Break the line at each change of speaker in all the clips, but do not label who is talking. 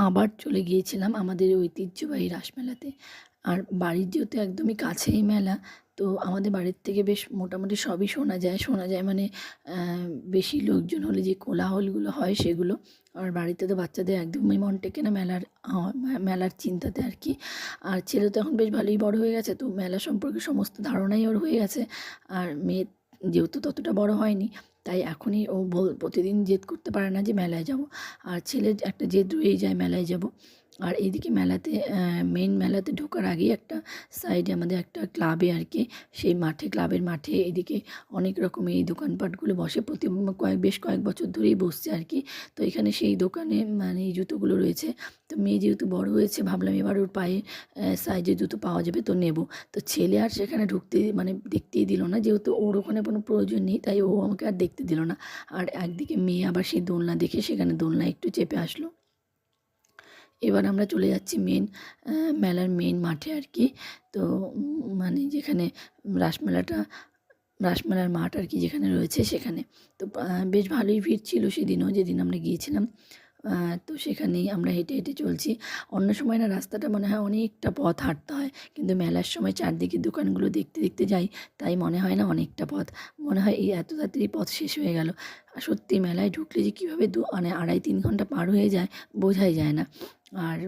আবার চলে গিয়েছিলাম আমাদের ঐতিহ্যবাহী রাসমেলাতে। আর বাড়ির যেহেতু একদমই কাছেই মেলা, তো আমাদের বাড়ির থেকে বেশ মোটামুটি সবই শোনা যায় মানে বেশি লোকজন হলে যে কোলাহলগুলো হয় সেগুলো। আর বাড়িতে তো বাচ্চাদের একদমই মন টেকে না মেলার চিন্তাতে আর কি। আর ছেলে তো এখন বেশ ভালোই বড় হয়ে গেছে, তো মেলা সম্পর্কে সমস্ত ধারণাই ওর হয়ে গেছে। আর মেয়ে যেহেতু ততটা বড় হয়নি, তাই এখনই ও প্রতিদিন জেদ করতে পারে না যে মেলায় যাব। আর ছেলের একটা জেদ রয়েই যায় মেলায় যাব। আর এইদিকে মেলাতে মেইন মেলাতে ঢোকার আগেই একটা সাইডে আমাদের একটা ক্লাবে আর কি, সেই ক্লাবের মাঠে এদিকে অনেক রকমের এই দোকানপাটগুলো বসে, বেশ কয়েক বছর ধরেই বসছে আর কি। তো এখানে সেই দোকানে মানে এই জুতোগুলো রয়েছে। তো মেয়ে যেহেতু বড় হয়েছে, ভাবলাম এবার ওর পায়ে সাইজের জুতো পাওয়া যাবে, তো নেব। তো ছেলে আর সেখানে ঢুকতে মানে দেখতেই দিল না, যেহেতু ওর ওখানে কোনো প্রয়োজন নেই, তাই ও আমাকে আর দেখতে দিল না। আর একদিকে মেয়ে আবার সেই দোলনা দেখে সেখানে দোলনা একটু চেপে আসলো। এবার আমরা চলে যাচ্ছি মেলার মেইন মাঠে আর কি। তো মানে যেখানে রাসমেলাটা রাসমেলার মাঠ আর কি যেখানে রয়েছে সেখানে। তো বেশ ভালোই ভিড় ছিল সেদিনও, যেদিন আমরা গিয়েছিলাম। তো সেখানেই আমরা হেঁটে হেঁটে চলছি। অন্য সময় না রাস্তাটা মনে হয় অনেকটা পথ হাঁটতে হয়, কিন্তু মেলার সময় চারদিকে দোকানগুলো দেখতে দেখতে যাই, তাই মনে হয় না অনেকটা পথ। মনে হয় এই এত তাড়াতাড়ি পথ শেষ হয়ে গেল। আর সত্যি মেলায় ঢুকলে যে কীভাবে মানে 2.5-3 ঘন্টা পার হয়ে যায় বোঝাই যায় না। আর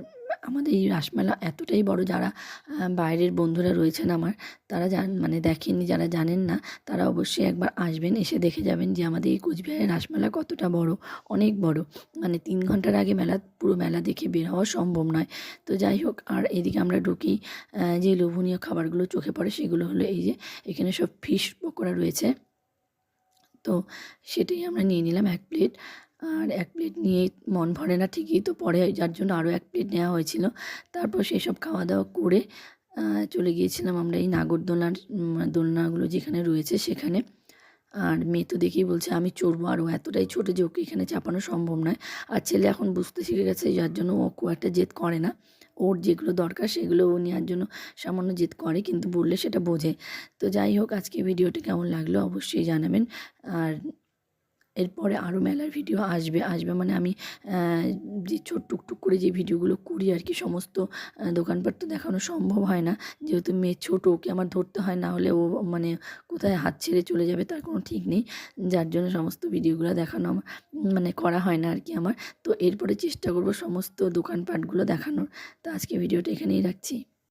আমাদের এই রাসমেলা এতটাই বড়, যারা বাইরের বন্ধুরা রয়েছেন আমার, তারা মানে দেখেননি, যারা জানেন না তারা অবশ্যই একবার আসবেন, এসে দেখে যাবেন যে আমাদের এই কোচবিহারের রাসমেলা কতটা বড়, অনেক বড়। মানে 3 ঘন্টার আগে পুরো মেলা দেখে বের হওয়া সম্ভব নয়। তো যাই হোক, আর এদিকে আমরা ঢুকি, যে লোভনীয় খাবারগুলো চোখে পড়ে সেগুলো হলো এই যে এখানে সব ফিশ পকোড়া রয়েছে। তো সেটাই আমরা নিয়ে নিলাম 1 প্লেট। আর 1 প্লেট নিয়ে মন ভরে না ঠিকই, তো পরে যার জন্য আরও 1 প্লেট নেওয়া হয়েছিল। তারপর সেসব খাওয়া দাওয়া করে চলে গিয়েছিলাম আমরা এই নাগরদোলার দোলনাগুলো যেখানে রয়েছে সেখানে। আর মেয়ে তো দেখেই বলছে আমি চড়বো, আর ও এতটাই ছোটো যে ওকে এখানে চাপানো সম্ভব নয়। আর ছেলে এখন বুঝতে শিখে গেছে, যার জন্য ও খুব একটা জেদ করে না। ওর যেগুলো দরকার সেগুলো ও নেওয়ার জন্য সামান্য জেদ করে, কিন্তু বললে সেটা বোঝে। তো যাই হোক, আজকে ভিডিওটি কেমন লাগলো অবশ্যই জানাবেন। আর এরপরে আরও মেলার ভিডিও আসবে মানে আমি যে টুকটুক করে যে ভিডিওগুলো করি আর কি, সমস্ত দোকানপাট তো দেখানো সম্ভব হয় না, যেহেতু মেয়ে ছোটো, ওকে আমার ধরতে হয়, না হলে ও মানে কোথায় হাত ছেড়ে চলে যাবে তার কোনো ঠিক নেই। যার জন্য সমস্ত ভিডিওগুলো দেখানো মানে করা হয় না আর কি আমার। তো এরপরে চেষ্টা করব সমস্ত দোকানপাটগুলো দেখানোর। তো আজকে ভিডিওটা এখানেই রাখছি।